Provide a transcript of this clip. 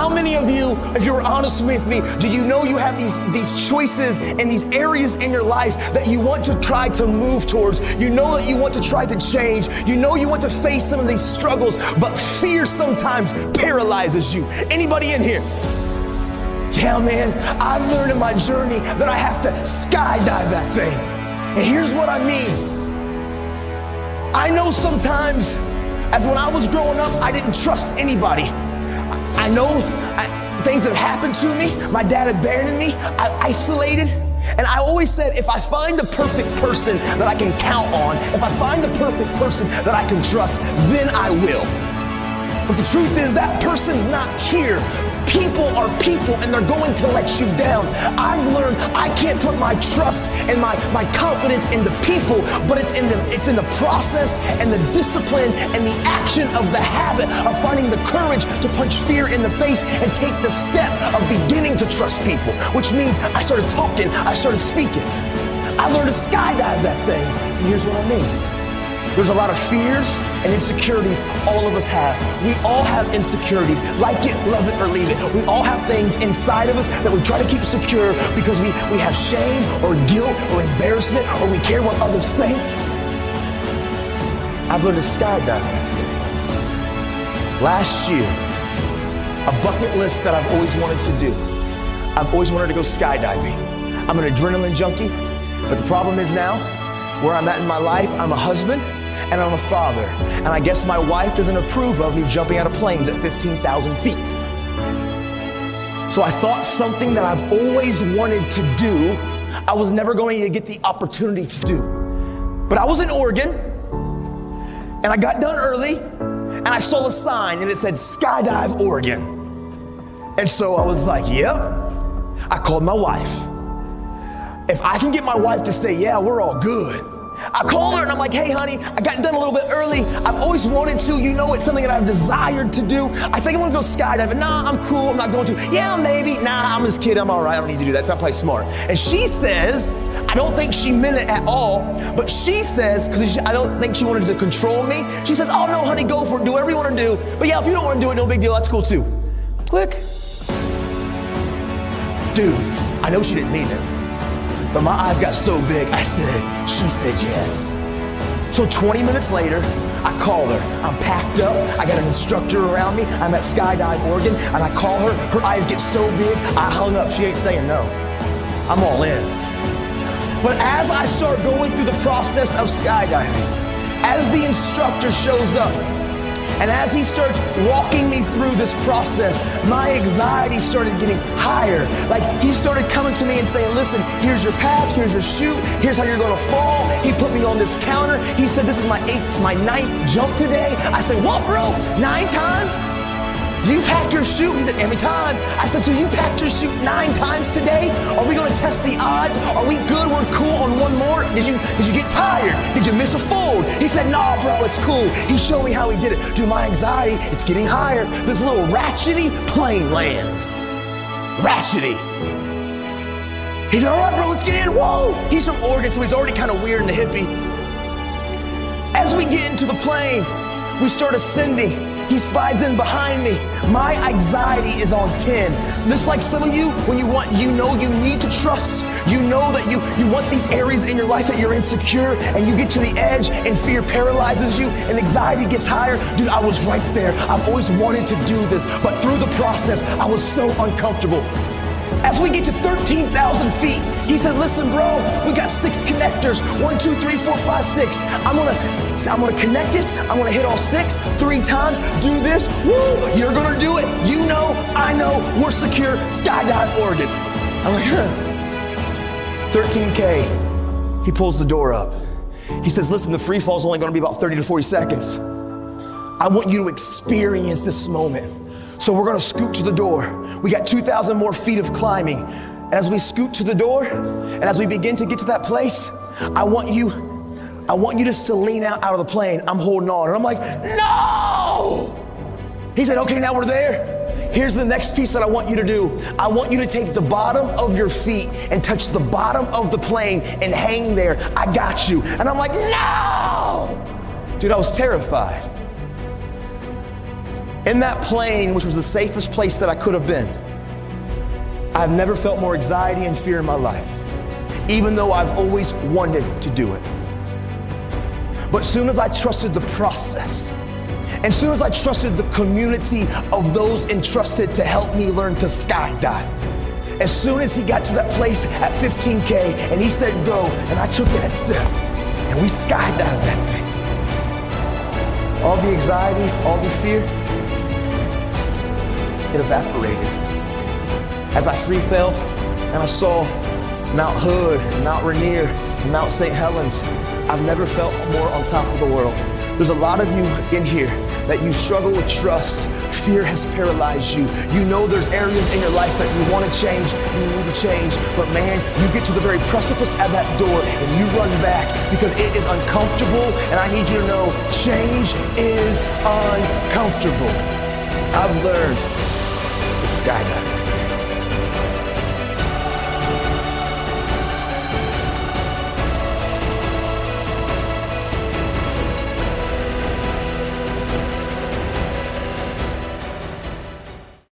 How many of you, if you're honest with me, do you know you have these choices and these areas in your life that you want to try to move towards? You know that you want to try to change. You know you want to face some of these struggles, but fear sometimes paralyzes you. Anybody in here? Yeah, man, I've learned in my journey that I have to skydive that thing. And here's what I mean. I know sometimes, as when I was growing up, I didn't trust anybody. I know things that happened to me. My dad abandoned me. I isolated. And I always said, if I find the perfect person that I can count on, if I find the perfect person that I can trust, then I will. But the truth is that person's not here. People are people, and they're going to let you down. I've learned I can't put my trust and my confidence in the people, but it's in the process and the discipline and the action of the habit of finding the courage to punch fear in the face and take the step of beginning to trust people, which means I started talking, I started speaking. I learned to skydive that thing, and here's what I mean. There's a lot of fears and insecurities all of us have. We all have insecurities. Like it, love it, or leave it. We all have things inside of us that we try to keep secure because we have shame or guilt or embarrassment, or we care what others think. I've learned to skydive that thing. Last year, a bucket list that I've always wanted to do. I've always wanted to go skydiving. I'm an adrenaline junkie, but the problem is now, where I'm at in my life, I'm a husband and I'm a father. And I guess my wife doesn't approve of me jumping out of planes at 15,000 feet. So I thought something that I've always wanted to do, I was never going to get the opportunity to do. But I was in Oregon and I got done early and I saw a sign and it said Skydive Oregon. And so I was like, yep. I called my wife. If I can get my wife to say, yeah, we're all good. I called her and I'm like, hey honey, I got done a little bit early. I've always wanted to, you know, it's something that I've desired to do. I think I'm gonna go skydiving. Nah, I'm cool, I'm not going to. Yeah, maybe. Nah, I'm just kidding, I'm all right, I don't need to do that. It's not quite smart. And she says, I don't think she meant it at all, but she says, because I don't think she wanted to control me, she says, oh no honey, go for it, do whatever you wanna do. But yeah, if you don't wanna do it, no big deal, that's cool too. Click. Dude, I know she didn't mean it. But my eyes got so big, she said yes. So 20 minutes later, I call her. I'm packed up, I got an instructor around me, I'm at Skydive Oregon, and I call her, her eyes get so big, I hung up, she ain't saying no. I'm all in. But as I start going through the process of skydiving, as the instructor shows up, and as he starts walking me through this process, my anxiety started getting higher. Like he started coming to me and saying, listen, here's your pack, here's your chute, here's how you're gonna fall. He put me on this counter. He said, this is my 9th jump today. I said, what bro, 9 times? Do you pack your chute? He said, every time. I said, so you packed your chute 9 times today? Are we gonna test the odds? Are we good, we're cool on one more? Did you get tired? Did you miss a fold? He said, nah bro, it's cool. He showed me how he did it. Dude, my anxiety, it's getting higher. This little ratchety plane lands. Ratchety. He said, all right bro, let's get in, whoa. He's from Oregon, so he's already kind of weird and hippie. As we get into the plane, we start ascending. He slides in behind me. My anxiety is on 10. Just like some of you, when you need to trust. You know that you want these areas in your life that you're insecure, and you get to the edge and fear paralyzes you and anxiety gets higher. Dude, I was right there. I've always wanted to do this, but through the process, I was so uncomfortable. As we get to 13,000 feet, he said, listen, bro, we got 6 connectors. 1, 2, 3, 4, 5, 6. I'm gonna connect this. I'm gonna hit all 6 3 times. Do this. Woo! You're gonna do it. You know, I know, we're secure. Skydive Oregon. I'm like, 13K. He pulls the door up. He says, listen, the free fall is only gonna be about 30 to 40 seconds. I want you to experience this moment. So we're gonna scoot to the door. We got 2,000 more feet of climbing. And as we scoot to the door, and as we begin to get to that place, I want you just to lean out of the plane. I'm holding on, and I'm like, no! He said, okay, now we're there. Here's the next piece that I want you to do. I want you to take the bottom of your feet and touch the bottom of the plane and hang there. I got you. And I'm like, no! Dude, I was terrified. In that plane, which was the safest place that I could have been, I've never felt more anxiety and fear in my life, even though I've always wanted to do it. But as soon as I trusted the process, and as soon as I trusted the community of those entrusted to help me learn to skydive, as soon as he got to that place at 15K and he said go, and I took that step, and we skydived that thing. All the anxiety, all the fear, it evaporated. As I free fell and I saw Mount Hood, Mount Rainier, Mount St. Helens, I've never felt more on top of the world. There's a lot of you in here that you struggle with trust. Fear has paralyzed you. You know there's areas in your life that you want to change, you need to change, but man, you get to the very precipice at that door and you run back because it is uncomfortable, and I need you to know change is uncomfortable. I've learned to skydive.